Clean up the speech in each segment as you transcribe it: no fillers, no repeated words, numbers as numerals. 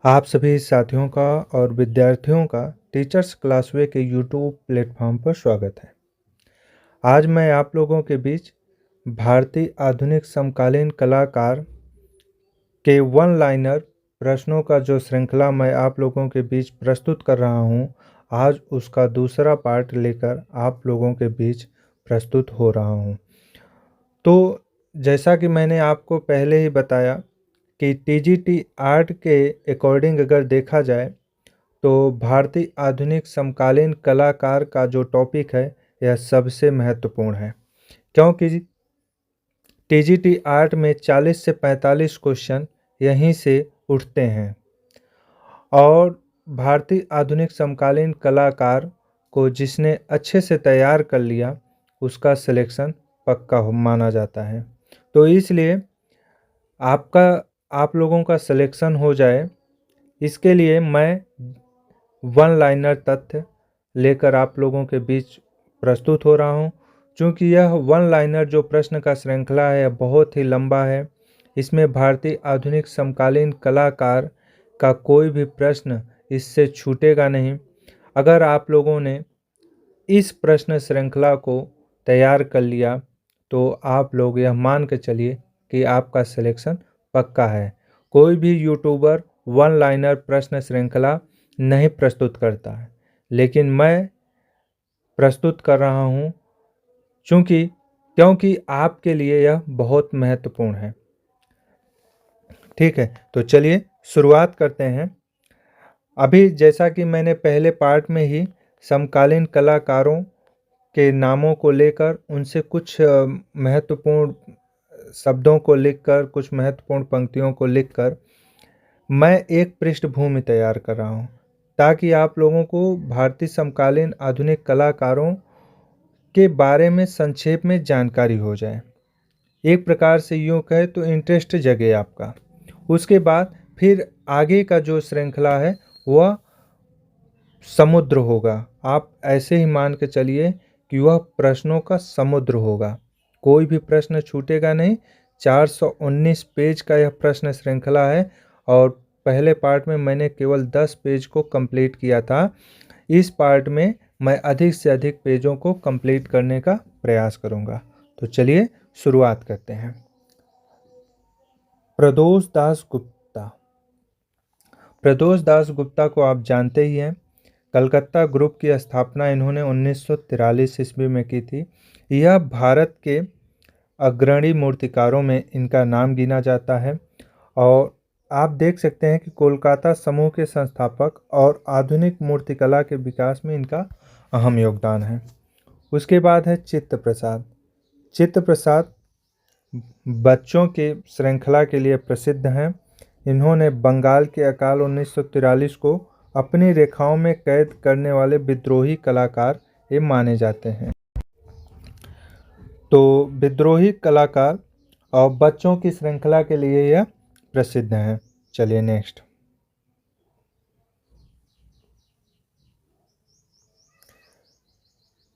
आप सभी साथियों का और विद्यार्थियों का टीचर्स क्लासवे के यूट्यूब प्लेटफॉर्म पर स्वागत है। आज मैं आप लोगों के बीच भारतीय आधुनिक समकालीन कलाकार के वन लाइनर प्रश्नों का जो श्रृंखला मैं आप लोगों के बीच प्रस्तुत कर रहा हूं, आज उसका दूसरा पार्ट लेकर आप लोगों के बीच प्रस्तुत हो रहा हूं। तो जैसा कि मैंने आपको पहले ही बताया कि टीजीटी आर्ट के अकॉर्डिंग अगर देखा जाए तो भारतीय आधुनिक समकालीन कलाकार का जो टॉपिक है यह सबसे महत्वपूर्ण है, क्योंकि टीजीटी आर्ट में 40 से 45 क्वेश्चन यहीं से उठते हैं और भारतीय आधुनिक समकालीन कलाकार को जिसने अच्छे से तैयार कर लिया उसका सिलेक्शन पक्का माना जाता है। तो इसलिए आप लोगों का सिलेक्शन हो जाए, इसके लिए मैं वन लाइनर तथ्य लेकर आप लोगों के बीच प्रस्तुत हो रहा हूं। चूँकि यह वन लाइनर जो प्रश्न का श्रृंखला है बहुत ही लंबा है। इसमें भारतीय आधुनिक समकालीन कलाकार का कोई भी प्रश्न इससे छूटेगा नहीं। अगर आप लोगों ने इस प्रश्न श्रृंखला को तैयार कर लिया तो आप लोग यह मान के चलिए कि आपका सिलेक्शन पक्का है। कोई भी यूट्यूबर वन लाइनर प्रश्न श्रृंखला नहीं प्रस्तुत करता है, लेकिन मैं प्रस्तुत कर रहा हूँ क्योंकि आपके लिए यह बहुत महत्वपूर्ण है। ठीक है, तो चलिए शुरुआत करते हैं। अभी जैसा कि मैंने पहले पार्ट में ही समकालीन कलाकारों के नामों को लेकर उनसे कुछ महत्वपूर्ण शब्दों को लिखकर, कुछ महत्वपूर्ण पंक्तियों को लिखकर मैं एक पृष्ठभूमि तैयार कर रहा हूँ, ताकि आप लोगों को भारतीय समकालीन आधुनिक कलाकारों के बारे में संक्षेप में जानकारी हो जाए। एक प्रकार से यूँ कहे तो इंटरेस्ट जगे आपका। उसके बाद फिर आगे का जो श्रृंखला है वह समुद्र होगा। आप ऐसे ही मान के चलिए कि वह प्रश्नों का समुद्र होगा, कोई भी प्रश्न छूटेगा नहीं। 419 पेज का यह प्रश्न श्रृंखला है और पहले पार्ट में मैंने केवल 10 पेज को कंप्लीट किया था। इस पार्ट में मैं अधिक से अधिक पेजों को कंप्लीट करने का प्रयास करूंगा। तो चलिए शुरुआत करते हैं। प्रदोष दास गुप्ता। प्रदोष दास गुप्ता को आप जानते ही हैं। कलकत्ता ग्रुप की स्थापना इन्होंने 1943 ईस्वी में की थी। यह भारत के अग्रणी मूर्तिकारों में इनका नाम गिना जाता है और आप देख सकते हैं कि कोलकाता समूह के संस्थापक और आधुनिक मूर्तिकला के विकास में इनका अहम योगदान है। उसके बाद है चित्त प्रसाद। चित्त प्रसाद बच्चों के श्रृंखला के लिए प्रसिद्ध हैं। इन्होंने बंगाल के अकाल 1943 को अपनी रेखाओं में कैद करने वाले विद्रोही कलाकार ये माने जाते हैं। तो विद्रोही कलाकार और बच्चों की श्रृंखला के लिए यह प्रसिद्ध हैं। चलिए नेक्स्ट।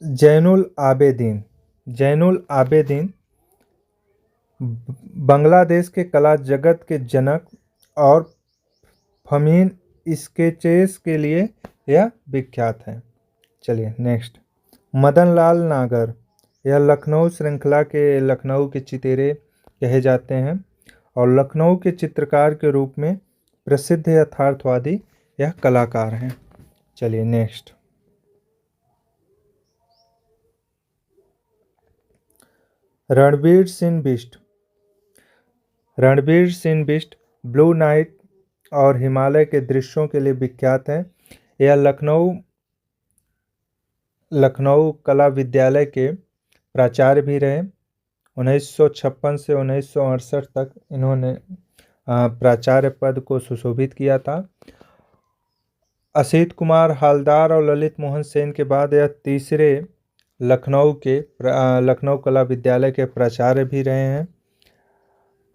जैनुल आबेदीन। जैनुल आबेदीन बांग्लादेश के कला जगत के जनक और फमीन स्केचेस के लिए यह विख्यात है। चलिए नेक्स्ट। मदन लाल नागर। यह लखनऊ श्रृंखला के लखनऊ के चितेरे कहे जाते हैं और लखनऊ के चित्रकार के रूप में प्रसिद्ध यथार्थवादी यह कलाकार हैं। चलिए next. Ranveer Singh Bisht. Ranveer Singh Bisht blue night और हिमालय के दृश्यों के लिए विख्यात है। यह लखनऊ कला विद्यालय के प्राचार्य भी रहे। 1956 से 1968 तक इन्होंने प्राचार्य पद को सुशोभित किया था। असित कुमार हालदार और ललित मोहन सेन के बाद यह तीसरे लखनऊ कला विद्यालय के प्राचार्य भी रहे हैं।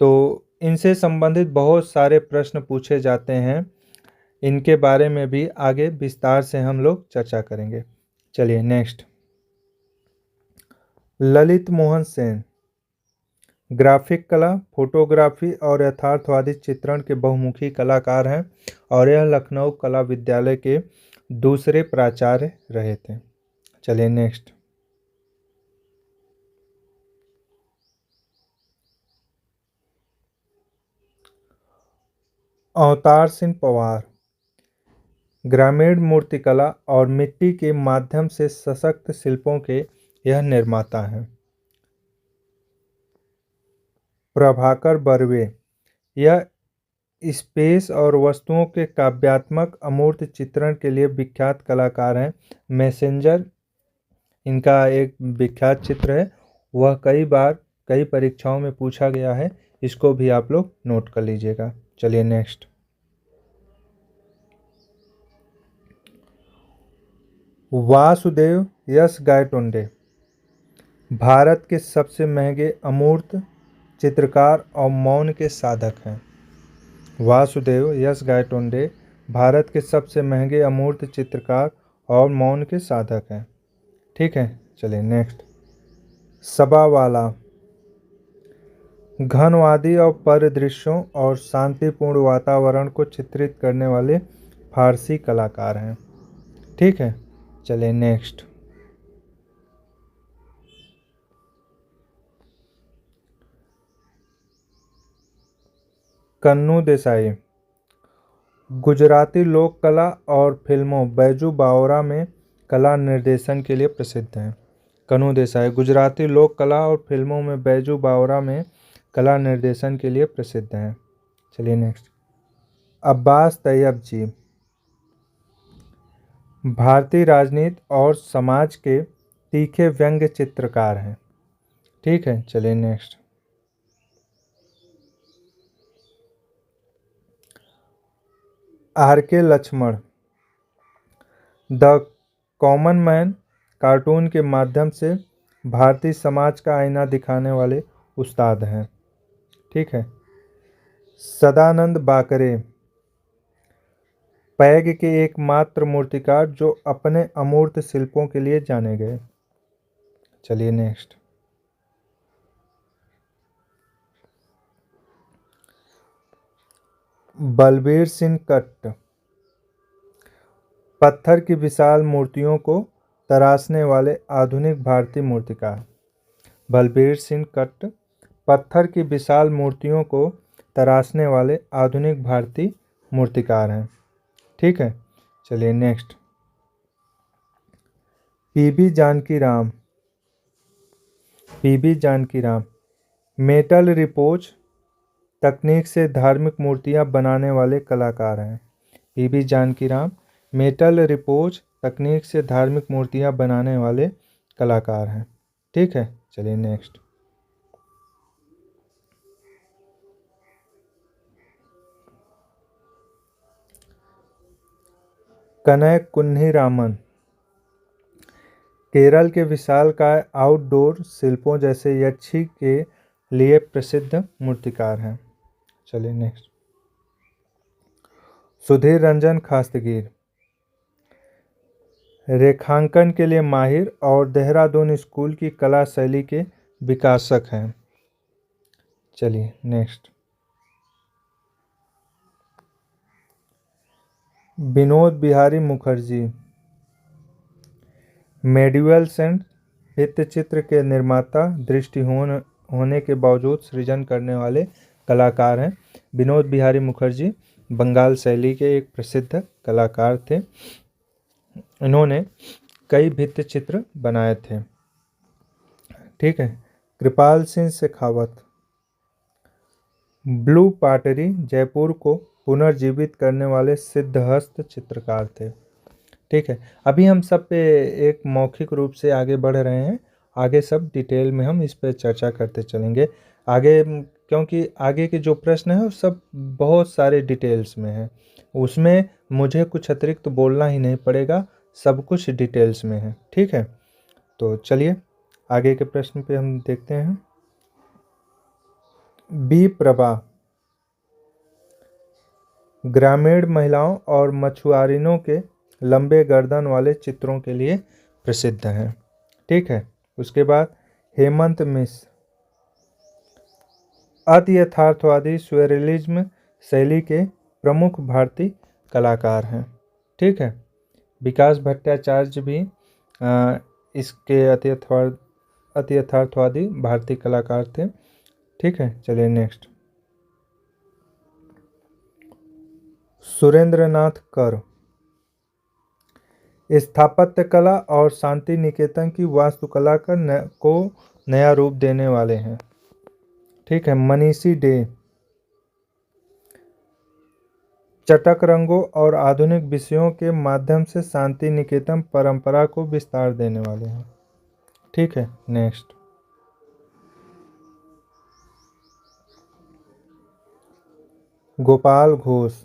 तो इनसे संबंधित बहुत सारे प्रश्न पूछे जाते हैं। इनके बारे में भी आगे विस्तार से हम लोग चर्चा करेंगे। चलिए नेक्स्ट। ललित मोहन सेन ग्राफिक कला, फोटोग्राफी और यथार्थवादी चित्रण के बहुमुखी कलाकार हैं और यह लखनऊ कला विद्यालय के दूसरे प्राचार्य रहे थे। चलिए नेक्स्ट। अवतार सिंह पवार ग्रामीण मूर्तिकला और मिट्टी के माध्यम से सशक्त शिल्पों के यह निर्माता हैं। प्रभाकर बर्वे यह स्पेस और वस्तुओं के काव्यात्मक अमूर्त चित्रण के लिए विख्यात कलाकार हैं। मैसेंजर इनका एक विख्यात चित्र है, वह कई बार कई परीक्षाओं में पूछा गया है, इसको भी आप लोग नोट कर लीजिएगा। चलिए नेक्स्ट। वासुदेव यस गायटोंडे भारत के सबसे महंगे अमूर्त चित्रकार और मौन के साधक हैं। वासुदेव यस गायटोंडे भारत के सबसे महंगे अमूर्त चित्रकार और मौन के साधक हैं। ठीक है, चलिए नेक्स्ट। सबावाला घनवादी और परिदृश्यों और शांतिपूर्ण वातावरण को चित्रित करने वाले फारसी कलाकार हैं। ठीक है, चलिए नेक्स्ट। कन्नू देसाई गुजराती लोक कला और फिल्मों बैजू बावरा में कला निर्देशन के लिए प्रसिद्ध हैं। कन्नू देसाई गुजराती लोक कला और फिल्मों में बैजू बावरा में कला निर्देशन के लिए प्रसिद्ध हैं। चलिए नेक्स्ट। अब्बास तैयब जी भारतीय राजनीति और समाज के तीखे व्यंग्य चित्रकार हैं। ठीक है, चलिए next. R K Laxman the common man cartoon के माध्यम से भारतीय समाज का आईना दिखाने वाले उस्ताद हैं। ठीक है। सदानंद बाकरे पैग के एकमात्र मूर्तिकार जो अपने अमूर्त शिल्पों के लिए जाने गए। चलिए नेक्स्ट। बलबीर सिंह कट्ट पत्थर की विशाल मूर्तियों को तराशने वाले आधुनिक भारतीय मूर्तिकार। बलबीर सिंह कट्ट पत्थर की विशाल मूर्तियों को तराशने वाले आधुनिक भारतीय मूर्तिकार हैं। ठीक है, चलिए next. PB Janaki Ram metal repousse तकनीक से धार्मिक मूर्तियां बनाने वाले कलाकार हैं। PB Janaki Ram metal repousse तकनीक से धार्मिक मूर्तियां बनाने वाले कलाकार हैं। ठीक है, चलिए नेक्स्ट। कनय कुन्हीरामन केरल के विशालकाय आउटडोर शिल्पों जैसे यक्षी के लिए प्रसिद्ध मूर्तिकार हैं। चलिए नेक्स्ट। सुधीर रंजन खास्तगीर रेखांकन के लिए माहिर और देहरादून स्कूल की कला शैली के विकासक हैं। चलिए next. Vinod Bihari Mukherjee medieval saint भित्तिचित्र के निर्माता दृष्टिहीन होने के बावजूद सृजन करने वाले कलाकार हैं। विनोद बिहारी मुखर्जी बंगाल शैली के एक प्रसिद्ध कलाकार थे। इन्होंने कई भित्तिचित्र बनाए थे। ठीक है। कृपाल सिंह शेखावत ब्लू पाटरी जयपुर को पुनर्जीवित करने वाले सिद्धहस्त चित्रकार थे। ठीक है, अभी हम सब पे एक मौखिक रूप से आगे बढ़ रहे हैं, आगे सब डिटेल में हम इस पे चर्चा करते चलेंगे आगे, क्योंकि आगे के जो प्रश्न है वो सब बहुत सारे डिटेल्स में है, उसमें मुझे कुछ अतिरिक्त बोलना ही नहीं पड़ेगा, सब कुछ डिटेल्स में है। ठीक है, तो चलिए आगे के प्रश्न पे हम देखते हैं। बी प्रभा ग्रामीण महिलाओं और मछुआरिनों के लंबे गर्दन वाले चित्रों के लिए प्रसिद्ध हैं। ठीक है, उसके बाद हेमंत मिश्र अति यथार्थवादी स्यूररियलिज्म शैली के प्रमुख भारतीय कलाकार हैं। ठीक है, विकास भट्टाचार्य भी इसके अति यथार्थवादी भारतीय कलाकार थे। ठीक है, चलिए नेक्स्ट। सुरेंद्रनाथ कर स्थापत्य कला और शांति निकेतन की वास्तुकला को नया रूप देने वाले हैं। ठीक है, मनीषी डे चटक रंगों और आधुनिक विषयों के माध्यम से शांति निकेतन परंपरा को विस्तार देने वाले हैं। ठीक है, नेक्स्ट। गोपाल घोष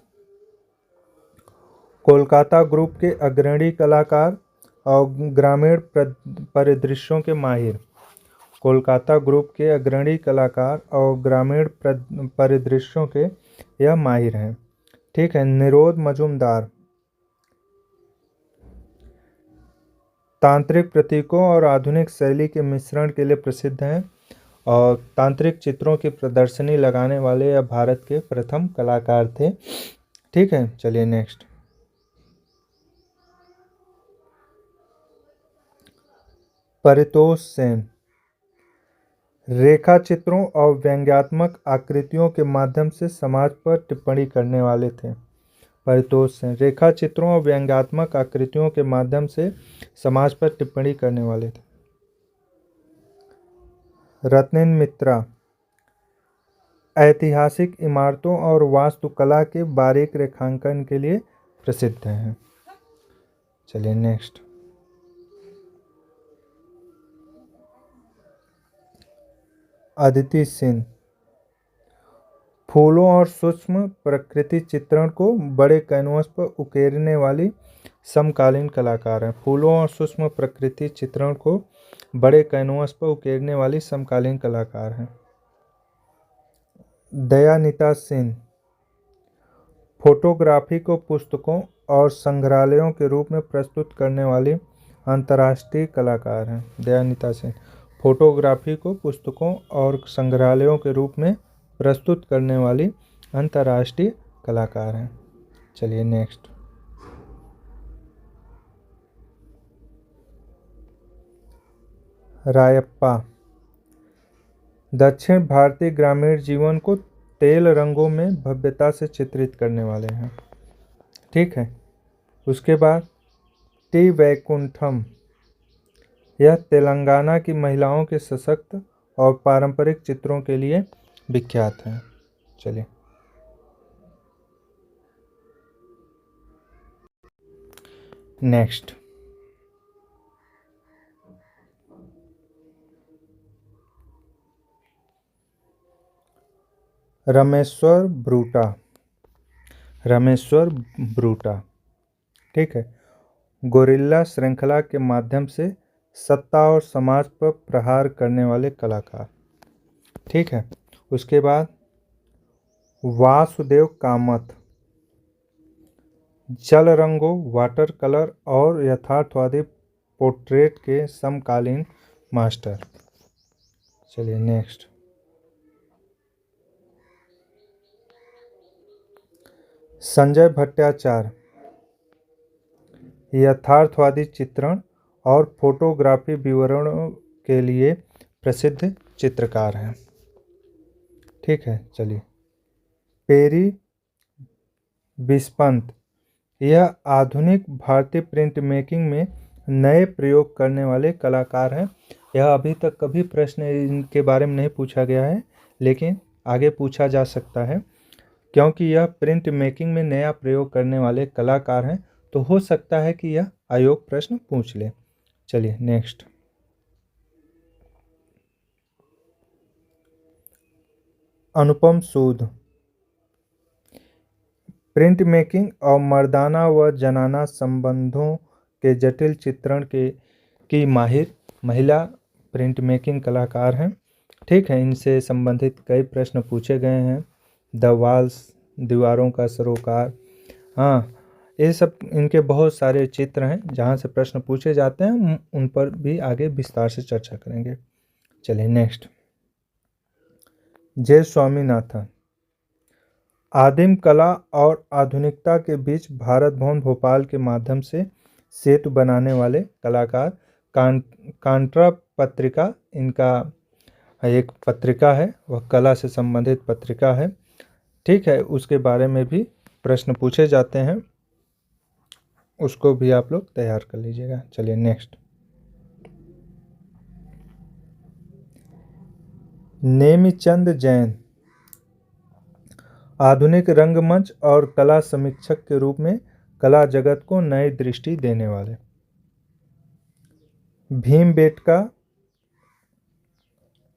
कोलकाता ग्रुप के अग्रणी कलाकार और ग्रामीण परिदृश्यों के माहिर। कोलकाता ग्रुप के अग्रणी कलाकार और ग्रामीण परिदृश्यों के यह माहिर हैं। ठीक है, निरोध मजुमदार तांत्रिक प्रतीकों और आधुनिक शैली के मिश्रण के लिए प्रसिद्ध हैं और तांत्रिक चित्रों की प्रदर्शनी लगाने वाले यह भारत के प्रथम कलाकार थे। ठीक है, चलिए नेक्स्ट। परितोष सेन रेखा चित्रों और व्यंग्यात्मक आकृतियों के माध्यम से समाज पर टिप्पणी करने वाले थे। परितोष सेन रेखा चित्रों और व्यंग्यात्मक आकृतियों के माध्यम से समाज पर टिप्पणी करने वाले थे। रत्नेन मित्रा ऐतिहासिक इमारतों और वास्तुकला के बारीक रेखांकन के लिए प्रसिद्ध हैं। चलिए नेक्स्ट। अदिति सिंह फूलों और सूक्ष्म प्रकृति चित्रण को बड़े कैनवस पर उकेरने वाली समकालीन कलाकार हैं। फूलों और सूक्ष्म प्रकृति चित्रण को बड़े कैनवस पर उकेरने वाली समकालीन कलाकार हैं। दयानिता सिंह फोटोग्राफी को पुस्तकों और संग्रहालयों के रूप में प्रस्तुत करने वाली अंतर्राष्ट्रीय कलाकार हैं। दयानिता सिंह फोटोग्राफी को पुस्तकों और संग्रहालयों के रूप में प्रस्तुत करने वाली अंतर्राष्ट्रीय कलाकार हैं। चलिए नेक्स्ट। रायप्पा दक्षिण भारतीय ग्रामीण जीवन को तेल रंगों में भव्यता से चित्रित करने वाले हैं। ठीक है, उसके बाद टी वैकुंठम यह तेलंगाना की महिलाओं के सशक्त और पारंपरिक चित्रों के लिए विख्यात हैं। चलिए नेक्स्ट। रामेश्वर ब्रूटा ठीक है, गोरिल्ला श्रृंखला के माध्यम से सत्ता और समाज पर प्रहार करने वाले कलाकार। ठीक है, उसके बाद वासुदेव कामत जल रंगों वाटर कलर और यथार्थवादी पोर्ट्रेट के समकालीन मास्टर। चलिए नेक्स्ट। संजय भट्टाचार्य यथार्थवादी चित्रण और फोटोग्राफी विवरणों के लिए प्रसिद्ध चित्रकार हैं। ठीक है, चलिए पेरी बिस्पंत यह आधुनिक भारतीय प्रिंट मेकिंग में नए प्रयोग करने वाले कलाकार हैं। यह अभी तक कभी प्रश्न इनके बारे में नहीं पूछा गया है, लेकिन आगे पूछा जा सकता है क्योंकि यह प्रिंट मेकिंग में नया प्रयोग करने वाले कलाकार हैं, तो हो सकता है कि यह आयोग प्रश्न पूछ ले। चलिए नेक्स्ट। अनुपम सूद प्रिंट मेकिंग और मर्दाना व जनाना संबंधों के जटिल चित्रण की माहिर महिला प्रिंट मेकिंग कलाकार हैं। ठीक है, इनसे संबंधित कई प्रश्न पूछे गए हैं। द वॉल्स दीवारों का सरोकार, हाँ, ये सब इनके बहुत सारे चित्र हैं जहाँ से प्रश्न पूछे जाते हैं, उन पर भी आगे विस्तार से चर्चा करेंगे। चलिए नेक्स्ट। जे स्वामीनाथन आदिम कला और आधुनिकता के बीच भारत भवन भोपाल के माध्यम से सेतु बनाने वाले कलाकार कांट्रा पत्रिका इनका एक पत्रिका है, वह कला से संबंधित पत्रिका है। ठीक है, उसके बारे में भी प्रश्न पूछे जाते हैं, उसको भी आप लोग तैयार कर लीजिएगा। चलिए नेक्स्ट, नेमिचंद जैन आधुनिक रंगमंच और कला समीक्षक के रूप में कला जगत को नई दृष्टि देने वाले। भीमबेटका,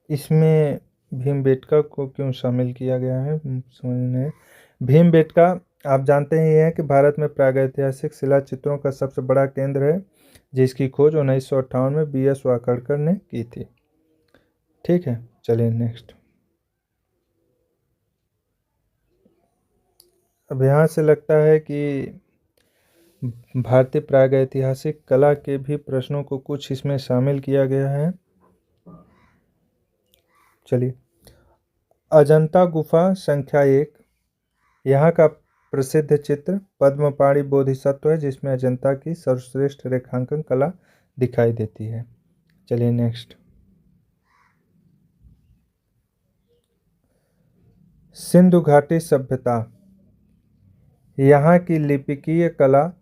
इसमें भीमबेटका को क्यों शामिल किया गया है समझने। भीमबेटका आप जानते ही हैं कि भारत में प्रागैतिहासिक शिला चित्रों का सबसे बड़ा केंद्र है, जिसकी खोज 1958 में BS वाकड़कर ने की थी। ठीक है, चलिए नेक्स्ट। अब यहाँ से लगता है कि भारतीय प्रागैतिहासिक कला के भी प्रश्नों को कुछ इसमें शामिल किया गया है। चलिए, अजंता गुफा संख्या 1, यहाँ का प्रसिद्ध चित्र पद्मपाणि बोधिसत्व है, जिसमें अजंता की सर्वश्रेष्ठ रेखांकन कला दिखाई देती है। चलिए नेक्स्ट, सिंधु घाटी सभ्यता, यहाँ की लिपिकीय कला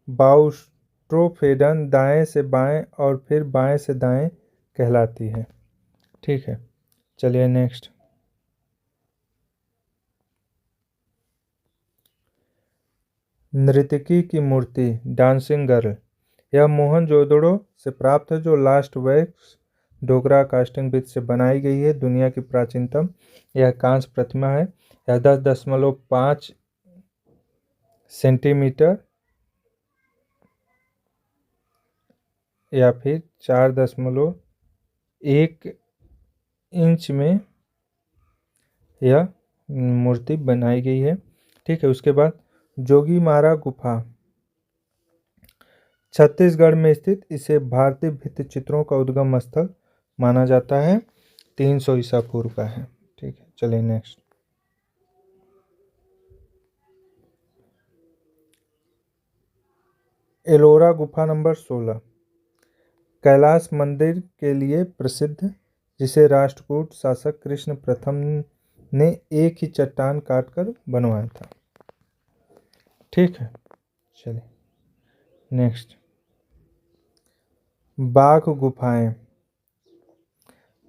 बाउस्ट्रोफेडन दाएं से बाएं और फिर बाएं से दाएं कहलाती है। ठीक है, चलिए नेक्स्ट, नर्तकी की मूर्ति डांसिंग गर्ल, यह मोहनजोदड़ो से प्राप्त है, जो लास्ट वैक्स डोगरा कास्टिंग विधि से बनाई गई है। दुनिया की प्राचीनतम यह कांस्य प्रतिमा है। यह 10.5 सेंटीमीटर या फिर 4.1 इंच में यह मूर्ति बनाई गई है। ठीक है, उसके बाद जोगीमारा गुफा छत्तीसगढ़ में स्थित, इसे भारतीय भित्ति चित्रों का उद्गम स्थल माना जाता है। 300 ईसा पूर्व का है। ठीक है, चलिए नेक्स्ट, एलोरा गुफा नंबर 16, कैलाश मंदिर के लिए प्रसिद्ध, जिसे राष्ट्रकूट शासक कृष्ण प्रथम ने एक ही चट्टान काटकर बनवाया था। ठीक है, चलिए नेक्स्ट, बाघ गुफाएं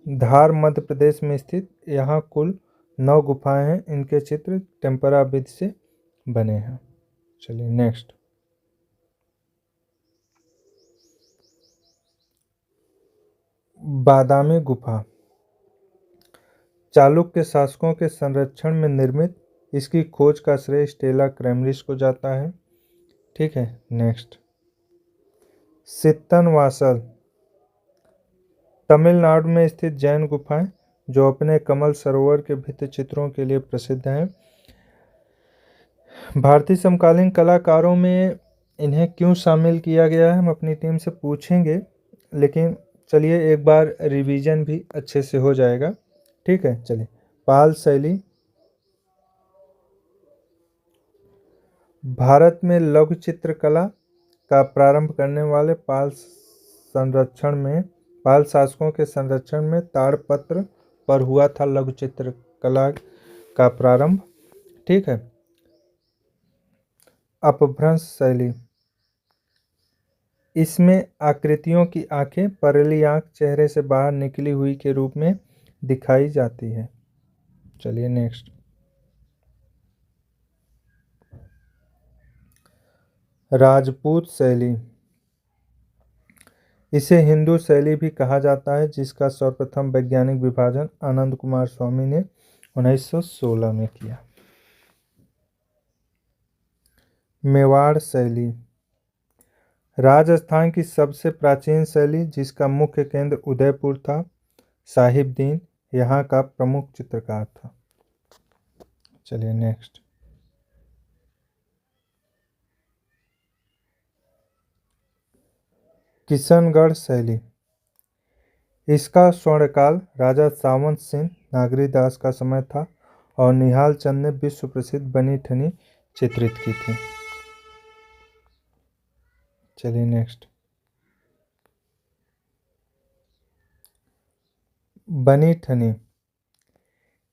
धार मध्य प्रदेश में स्थित, यहाँ कुल 9 गुफाएं हैं। इनके चित्र टेम्परा विधि से बने हैं। चलिए नेक्स्ट, बादामी गुफा चालुक्य शासकों के संरक्षण में निर्मित, इसकी खोज का श्रेय स्टेला क्रैमरिस को जाता है। ठीक है, नेक्स्ट, सित्तनवासल तमिलनाडु में स्थित जैन गुफाएं, जो अपने कमल सरोवर के भित्ति चित्रों के लिए प्रसिद्ध हैं। भारतीय समकालीन कलाकारों में इन्हें क्यों शामिल किया गया है, हम अपनी टीम से पूछेंगे, लेकिन चलिए एक बार रिवीजन भी अच्छे से हो जाएगा। ठीक है, चलिए, पाल शैली भारत में लघु चित्रकला का प्रारंभ करने वाले पाल शासकों के संरक्षण में ताड़पत्र पर हुआ था लघु चित्रकला का प्रारंभ। ठीक है, अपभ्रंश शैली, इसमें आकृतियों की आंखें परेली आंख चेहरे से बाहर निकली हुई के रूप में दिखाई जाती है। चलिए नेक्स्ट, राजपूत शैली, इसे हिंदू शैली भी कहा जाता है, जिसका सर्वप्रथम वैज्ञानिक विभाजन आनंद कुमार स्वामी ने 1916 में किया। मेवाड़ शैली, राजस्थान की सबसे प्राचीन शैली, जिसका मुख्य केंद्र उदयपुर था। साहिबदीन यहाँ का प्रमुख चित्रकार था। चलिए नेक्स्ट, किशनगढ़ शैली, इसका स्वर्णकाल राजा सावंत सिंह नागरी दास का समय था और निहाल चंद ने विश्व प्रसिद्ध बनी ठनी चित्रित की थी। चलिए नेक्स्ट, बनी ठनी,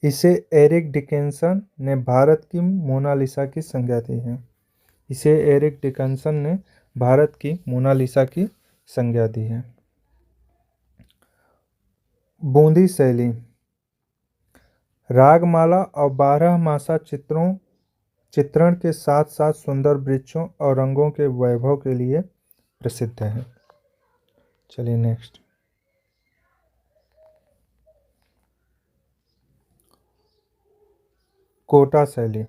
इसे एरिक डिकिंसन ने भारत की मोनालिसा की संज्ञा दी है। इसे एरिक डिकिंसन ने भारत की मोनालिसा की संज्ञा दी है। बूंदी शैली, रागमाला और 12 मासा चित्रण के साथ साथ सुंदर वृक्षों और रंगों के वैभव के लिए प्रसिद्ध है। चलिए नेक्स्ट, कोटा शैली,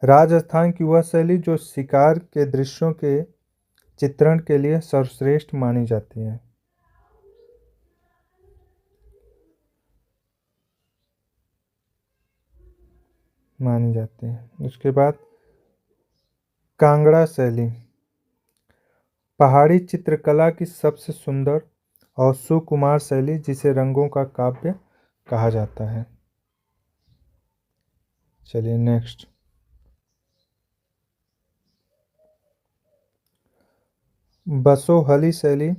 राजस्थान की वह शैली जो शिकार के दृश्यों के चित्रण के लिए सर्वश्रेष्ठ मानी जाती है। उसके बाद कांगड़ा शैली, पहाड़ी चित्रकला की सबसे सुंदर और सुकुमार शैली जिसे रंगों का काव्य कहा जाता है। चलिए नेक्स्ट, बसोहली शैली,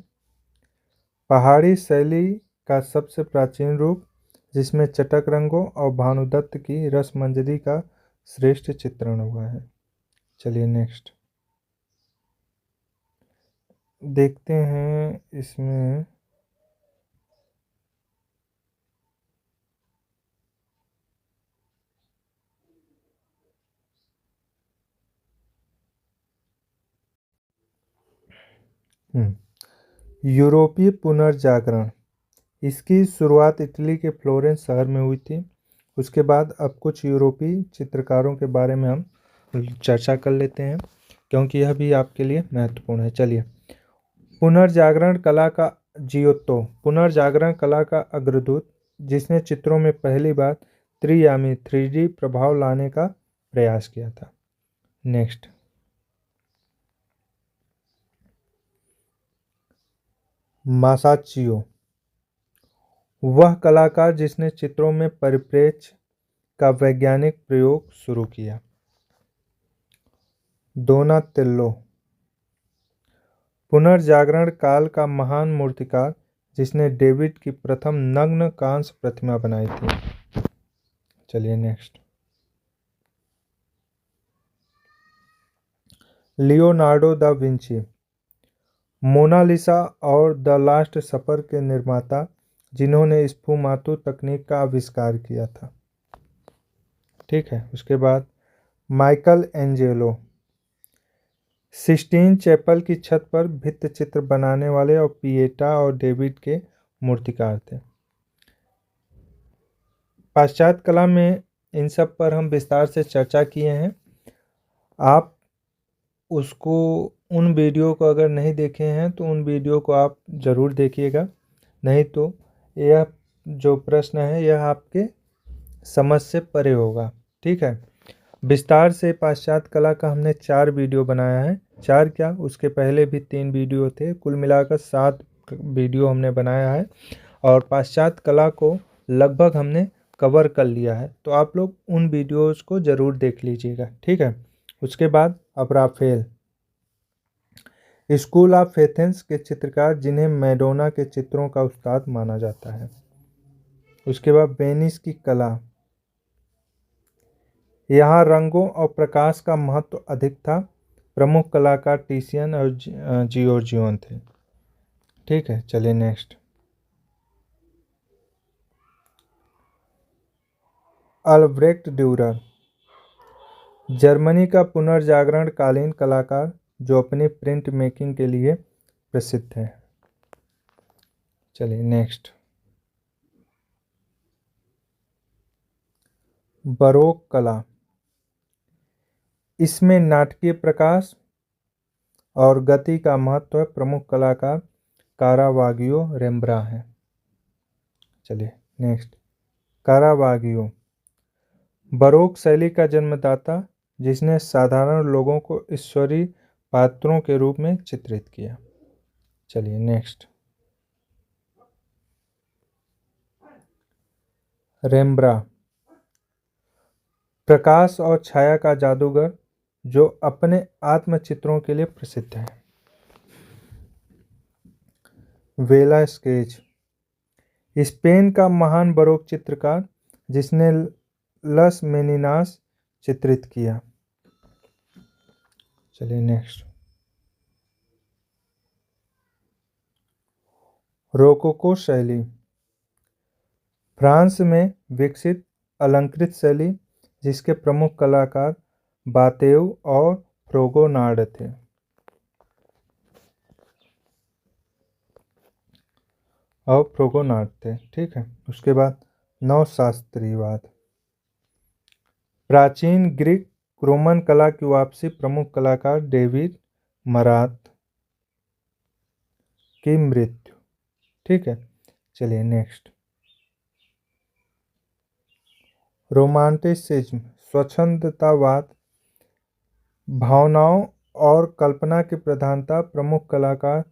पहाड़ी शैली का सबसे प्राचीन रूप जिसमें चटक रंगों और भानुदत्त की रसमंजरी का श्रेष्ठ चित्रण हुआ है। चलिए नेक्स्ट, देखते हैं इसमें यूरोपीय पुनर्जागरण, इसकी शुरुआत इटली के फ्लोरेंस शहर में हुई थी। उसके बाद अब कुछ यूरोपीय चित्रकारों के बारे में हम चर्चा कर लेते हैं क्योंकि यह भी आपके लिए महत्वपूर्ण है। चलिए, पुनर्जागरण कला का जियोत्तो, पुनर्जागरण कला का अग्रदूत जिसने चित्रों में पहली बार त्रियामी 3D प्रभाव लाने का प्रयास किया था। नेक्स्ट, मासाचियो, वह कलाकार जिसने चित्रों में परिप्रेक्ष्य का वैज्ञानिक प्रयोग शुरू किया। डोनातेल्लो, पुनर्जागरण काल का महान मूर्तिकार जिसने डेविड की प्रथम नग्न कांस्य प्रतिमा बनाई थी। चलिए next, Leonardo da Vinci, Mona Lisa और द लास्ट सपर के निर्माता जिन्होंने स्फुमातु तकनीक का आविष्कार किया था। ठीक है, उसके बाद माइकल एंजेलो, सिस्टीन चैपल की छत पर भित्ति चित्र बनाने वाले और पिएटा और डेविड के मूर्तिकार थे। पाश्चात्य कला में इन सब पर हम विस्तार से चर्चा किए हैं। आप उसको उन वीडियो को अगर नहीं देखे हैं तो उन वीडियो को आप ज़रूर देखिएगा, नहीं तो यह जो प्रश्न है यह आपके समझ से परे होगा। ठीक है, विस्तार से पाश्चात्य कला का हमने 4 वीडियो बनाया है। 4 क्या, उसके पहले भी 3 वीडियो थे, कुल मिलाकर 7 वीडियो हमने बनाया है और पाश्चात्य कला को लगभग हमने कवर कर लिया है। तो आप लोग उन वीडियोज़ को ज़रूर देख लीजिएगा। ठीक है, उसके बाद अब राफेल, स्कूल ऑफ एथेंस के चित्रकार जिन्हें मैडोना के चित्रों का उस्ताद माना जाता है। उसके बाद वेनिस की कला, यहाँ रंगों और प्रकाश का महत्व अधिक था। प्रमुख कलाकार टिशियन और जियोर्जियोन थे। ठीक है, चलिए नेक्स्ट, अल्ब्रेक्ट ड्यूरर, जर्मनी का पुनर्जागरण कालीन कलाकार जो अपनी प्रिंट मेकिंग के लिए प्रसिद्ध है। चलिए नेक्स्ट, बरोक कला, इसमें नाटकीय प्रकाश और गति का महत्व है। प्रमुख कलाकार कारावागियो रेम्ब्रा है। चलिए नेक्स्ट, कारावागियो, बरोक शैली का जन्मदाता जिसने साधारण लोगों को ईश्वरीय पात्रों के रूप में चित्रित किया। चलिए नेक्स्ट, रेम्ब्रा, प्रकाश और छाया का जादूगर जो अपने आत्मचित्रों के लिए प्रसिद्ध है। वेला स्केच स्पेन का महान बरोक चित्रकार जिसने लस मेनिनास चित्रित किया। चलिए नेक्स्ट। रोकोको शैली फ्रांस में विकसित अलंकृत शैली जिसके प्रमुख कलाकार बातेउ और फ्रोगोनार्ड थे। ठीक है। उसके बाद नवशास्त्रीयवाद प्राचीन ग्रीक रोमन कला की वापसी प्रमुख कलाकार डेविड मरात की मृत्यु। ठीक है। चलिए नेक्स्ट। रोमांटिसिज्म स्वच्छंदतावाद भावनाओं और कल्पना की प्रधानता प्रमुख कलाकार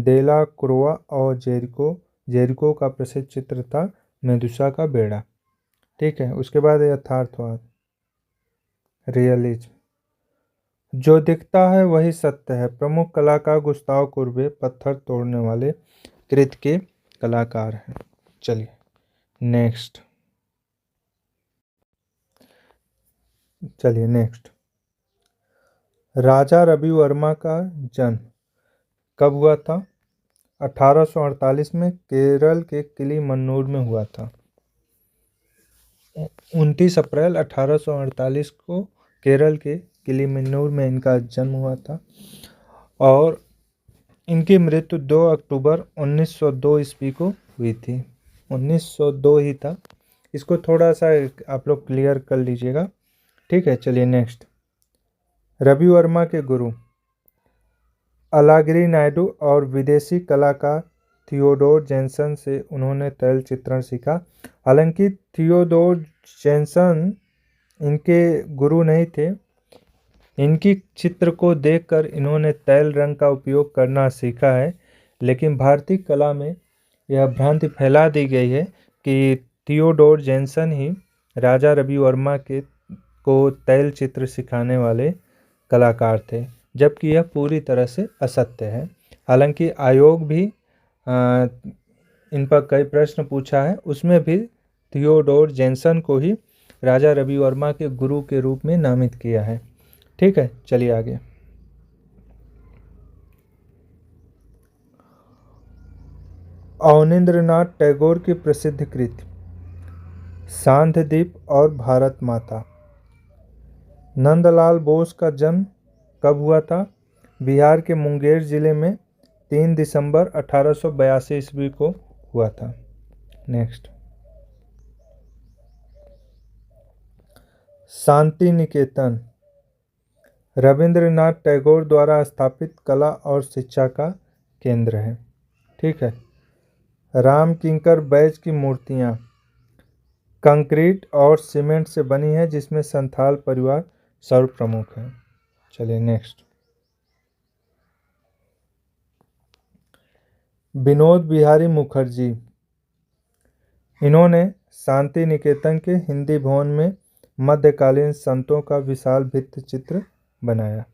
डेला क्रोआ और जेरिको का प्रसिद्ध चित्र था मेदुसा का बेड़ा। ठीक है। उसके बाद यथार्थवाद रियलिज्म जो दिखता है वही सत्य है प्रमुख कलाकार गुस्ताव कुर्बे पत्थर तोड़ने वाले कृत के कलाकार हैं। चलिए नेक्स्ट। राजा रवि वर्मा का जन्म कब हुआ था? 1848 में केरल के किलीमन्नूर में हुआ था। 29 अप्रैल 1848 को केरल के किलीमन्नूर में इनका जन्म हुआ था और इनकी मृत्यु 2 अक्टूबर 1902 ईस्वी को हुई थी। 1902 ही था। इसको थोड़ा सा आप लोग क्लियर कर लीजिएगा। ठीक है। चलिए नेक्स्ट। रवि वर्मा के गुरु अलागिरी नायडू और विदेशी कलाकार थियोडोर जेनसन से उन्होंने तैल चित्रण सीखा। हालांकि थियोडोर जेनसन इनके गुरु नहीं थे। इनकी चित्र को देखकर इन्होंने तैल रंग का उपयोग करना सीखा है। लेकिन भारतीय कला में यह भ्रांति फैला दी गई है कि थियोडोर जेनसन ही राजा रवि वर्मा को तैल चित्र सिखाने वाले कलाकार थे, जबकि यह पूरी तरह से असत्य है। हालांकि आयोग भी इन पर कई प्रश्न पूछा है, उसमें भी थियोडोर जेनसन को ही राजा रवि वर्मा के गुरु के रूप में नामित किया है। ठीक है। चलिए आगे। अवनींद्रनाथ टैगोर की प्रसिद्ध कृति सांध्यदीप और भारत माता। नंदलाल बोस का जन्म कब हुआ था? बिहार के मुंगेर जिले में 3 दिसंबर 1882 ईस्वी को हुआ था। नेक्स्ट। शांति निकेतन रविंद्रनाथ टैगोर द्वारा स्थापित कला और शिक्षा का केंद्र है। ठीक है। राम किंकर बैज की मूर्तियाँ कंक्रीट और सीमेंट से बनी है जिसमें संथाल परिवार सर्वप्रमुख है। चलिए नेक्स्ट। विनोद बिहारी मुखर्जी इन्होंने शांति निकेतन के हिंदी भवन में मध्यकालीन संतों का विशाल भित्ति चित्र बनाया।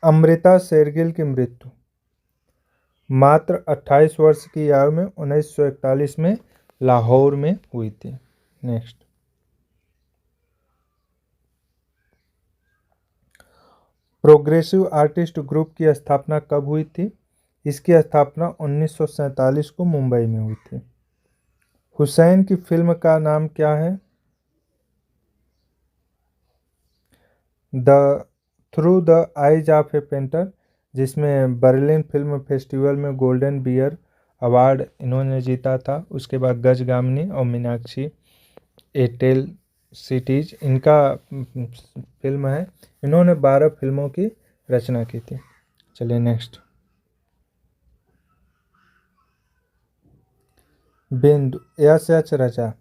अमृता शेरगिल की मृत्यु मात्र 28 वर्ष की आयु में 1941 में लाहौर में हुई थी। नेक्स्ट। प्रोग्रेसिव आर्टिस्ट ग्रुप की स्थापना कब हुई थी? इसकी स्थापना 1947 को मुंबई में हुई थी। हुसैन की फिल्म का नाम क्या है? Through the eyes of A painter, जिसमें बर्लिन फिल्म फेस्टिवल में गोल्डन बियर अवार्ड इन्होंने जीता था। उसके बाद गजगामिनी और मीनाक्षी एटेल सिटीज इनका फिल्म है। इन्होंने 12 फिल्मों की रचना की थी। चलिए नेक्स्ट। बिंदु एस रचा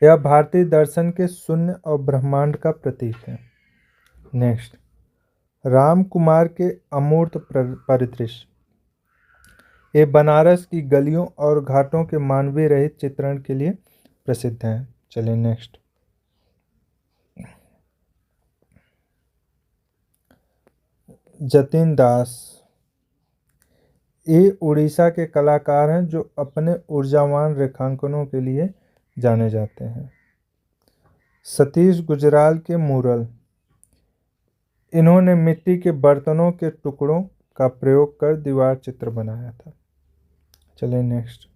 यह भारतीय दर्शन के शून्य और ब्रह्मांड का प्रतीक है। नेक्स्ट। राम कुमार के अमूर्त परिदृश्य ये बनारस की गलियों और घाटों के मानवीय रहित चित्रण के लिए प्रसिद्ध हैं। चलिए नेक्स्ट। जतिन दास, ये उड़ीसा के कलाकार हैं जो अपने ऊर्जावान रेखांकनों के लिए जाने जाते हैं। सतीश गुजराल के मुरल, इन्होंने मिट्टी के बर्तनों के टुकड़ों का प्रयोग कर दीवार चित्र बनाया था। चलिए नेक्स्ट।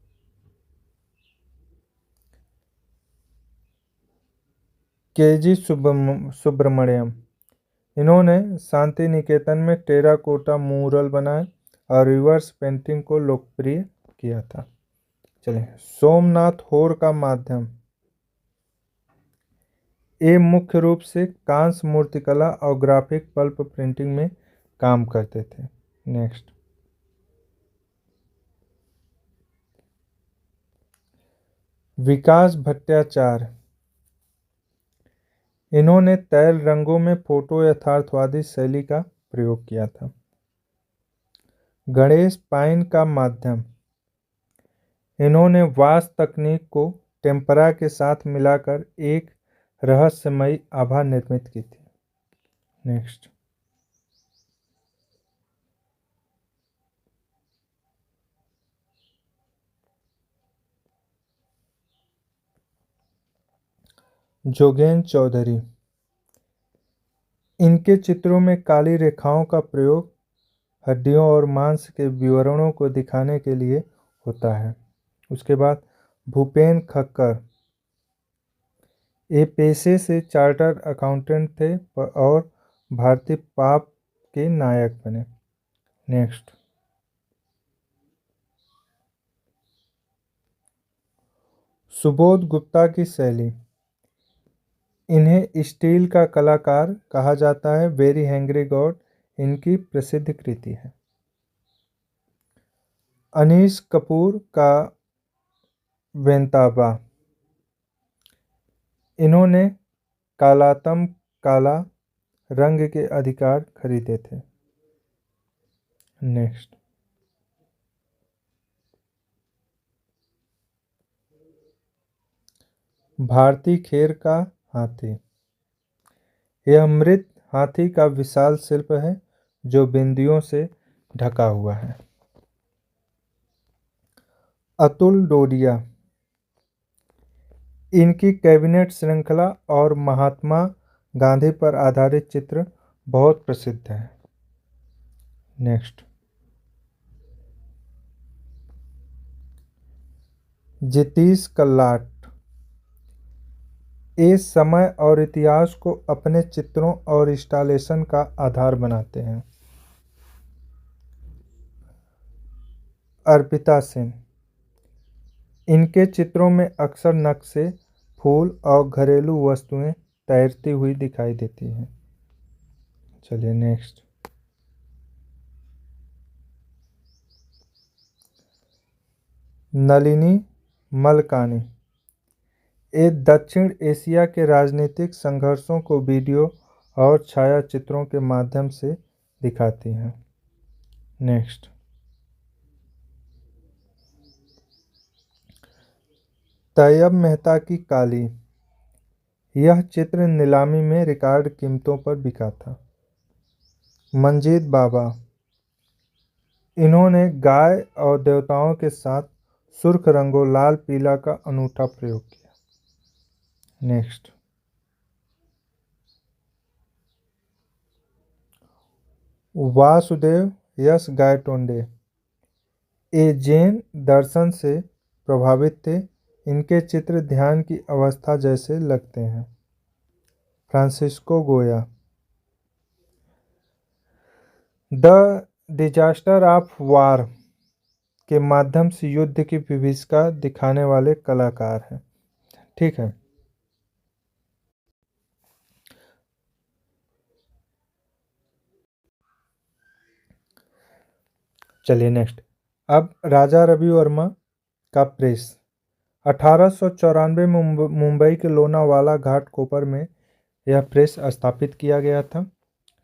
केजी सुब्रमण्यम, इन्होंने शांति निकेतन में टेराकोटा मूरल बनाए और रिवर्स पेंटिंग को लोकप्रिय किया था। चलिए। सोमनाथ होर का माध्यम, ये मुख्य रूप से कांस्य मूर्तिकला और ग्राफिक पल्प प्रिंटिंग में काम करते थे। नेक्स्ट। विकास भट्टाचार्य, इन्होंने तैल रंगों में फोटो यथार्थवादी शैली का प्रयोग किया था। गणेश पाइन का माध्यम, इन्होंने वास्तु तकनीक को टेम्परा के साथ मिलाकर एक रहस्यमयी आभा निर्मित की थी। नेक्स्ट। जोगेन चौधरी, इनके चित्रों में काली रेखाओं का प्रयोग हड्डियों और मांस के विवरणों को दिखाने के लिए होता है। उसके बाद भूपेन खक्कर, ये पेशे से चार्टर्ड अकाउंटेंट थे और भारतीय पाप के नायक बने। नेक्स्ट। सुबोध गुप्ता की शैली, इन्हें स्टील का कलाकार कहा जाता है। वेरी हैंग्री गॉड इनकी प्रसिद्ध कृति है। अनीश कपूर का वेंताबा, इन्होंने कालातम काला रंग के अधिकार खरीदे थे। नेक्स्ट। भारती खेर का हाथी, यह मृत हाथी का विशाल शिल्प है जो बिंदियों से ढका हुआ है। अतुल डोडिया, इनकी कैबिनेट श्रृंखला और महात्मा गांधी पर आधारित चित्र बहुत प्रसिद्ध है। नेक्स्ट। जितीश कल्लाट, ये समय और इतिहास को अपने चित्रों और इंस्टॉलेशन का आधार बनाते हैं। अर्पिता सेन, इनके चित्रों में अक्सर नक्शे, फूल और घरेलू वस्तुएं तैरती हुई दिखाई देती हैं। चलिए नेक्स्ट। नलिनी मलकानी, ये दक्षिण एशिया के राजनीतिक संघर्षों को वीडियो और छायाचित्रों के माध्यम से दिखाती हैं। नेक्स्ट। तैयब मेहता की काली, यह चित्र नीलामी में रिकॉर्ड कीमतों पर बिका था। मंजीत बाबा, इन्होंने गाय और देवताओं के साथ सुर्ख रंगों लाल पीला का अनूठा प्रयोग किया। नेक्स्ट। वासुदेव यश गायटोंडे, ये जैन दर्शन से प्रभावित थे। इनके चित्र ध्यान की अवस्था जैसे लगते हैं। फ्रांसिस्को गोया, द डिजास्टर ऑफ वार के माध्यम से युद्ध की विभीषिका दिखाने वाले कलाकार हैं। ठीक है। चलिए नेक्स्ट। अब राजा रवि वर्मा का प्रेस, 1894 में मुंबई के लोनावाला घाट कोपर में यह प्रेस स्थापित किया गया था।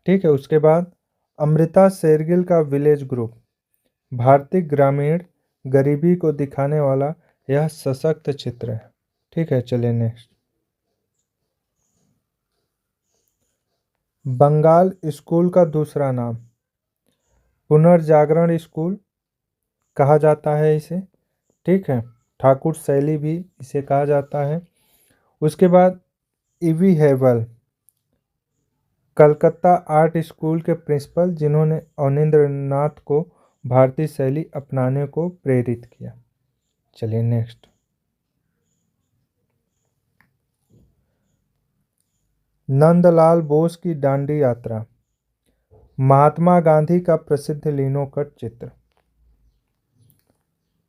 ठीक है। उसके बाद अमृता शेरगिल का विलेज ग्रुप, भारतीय ग्रामीण गरीबी को दिखाने वाला यह सशक्त चित्र है। ठीक है। चलिए नेक्स्ट। बंगाल स्कूल का दूसरा नाम पुनर्जागरण स्कूल कहा जाता है इसे। ठीक है, ठाकुर शैली भी इसे कहा जाता है। उसके बाद ईवी हैवल, कलकत्ता आर्ट स्कूल के प्रिंसिपल जिन्होंने अवनींद्र नाथ को भारतीय शैली अपनाने को प्रेरित किया। चलिए नेक्स्ट। नंदलाल बोस की दांडी यात्रा, महात्मा गांधी का प्रसिद्ध लिनोकट चित्र।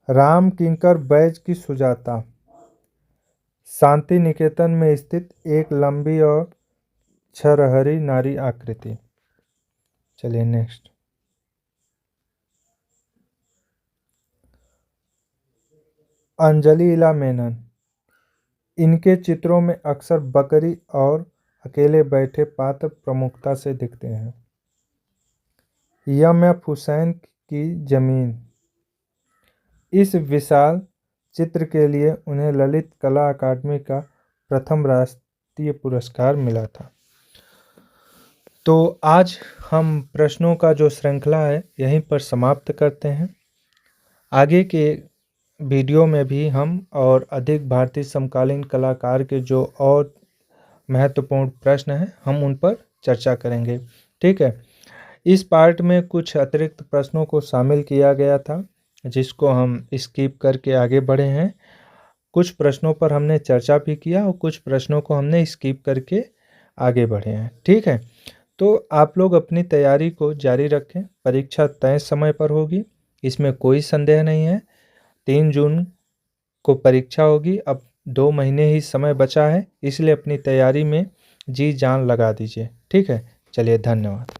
राम किंकर बैज की सुजाता, शांति निकेतन में स्थित एक लंबी और छरहरी नारी आकृति। चलिए नेक्स्ट। अंजलि इला मेनन, इनके चित्रों में अक्सर बकरी और अकेले बैठे पात्र प्रमुखता से दिखते हैं। एफ हुसैन की जमीन, इस विशाल चित्र के लिए उन्हें ललित कला अकादमी का प्रथम राष्ट्रीय पुरस्कार मिला था। तो आज हम प्रश्नों का जो श्रृंखला है यहीं पर समाप्त करते हैं। आगे के वीडियो में भी हम और अधिक भारतीय समकालीन कलाकार के जो और महत्वपूर्ण प्रश्न हैं हम उन पर चर्चा करेंगे। ठीक है, इस पार्ट में कुछ अतिरिक्त प्रश्नों को शामिल किया गया था जिसको हम स्किप करके आगे बढ़े हैं। कुछ प्रश्नों पर हमने चर्चा भी किया और कुछ प्रश्नों को हमने स्किप करके आगे बढ़े हैं। ठीक है, तो आप लोग अपनी तैयारी को जारी रखें। परीक्षा तय समय पर होगी, इसमें कोई संदेह नहीं है। 3 जून को परीक्षा होगी। अब 2 महीने ही समय बचा है, इसलिए अपनी तैयारी में जी जान लगा दीजिए। ठीक है, चलिए धन्यवाद।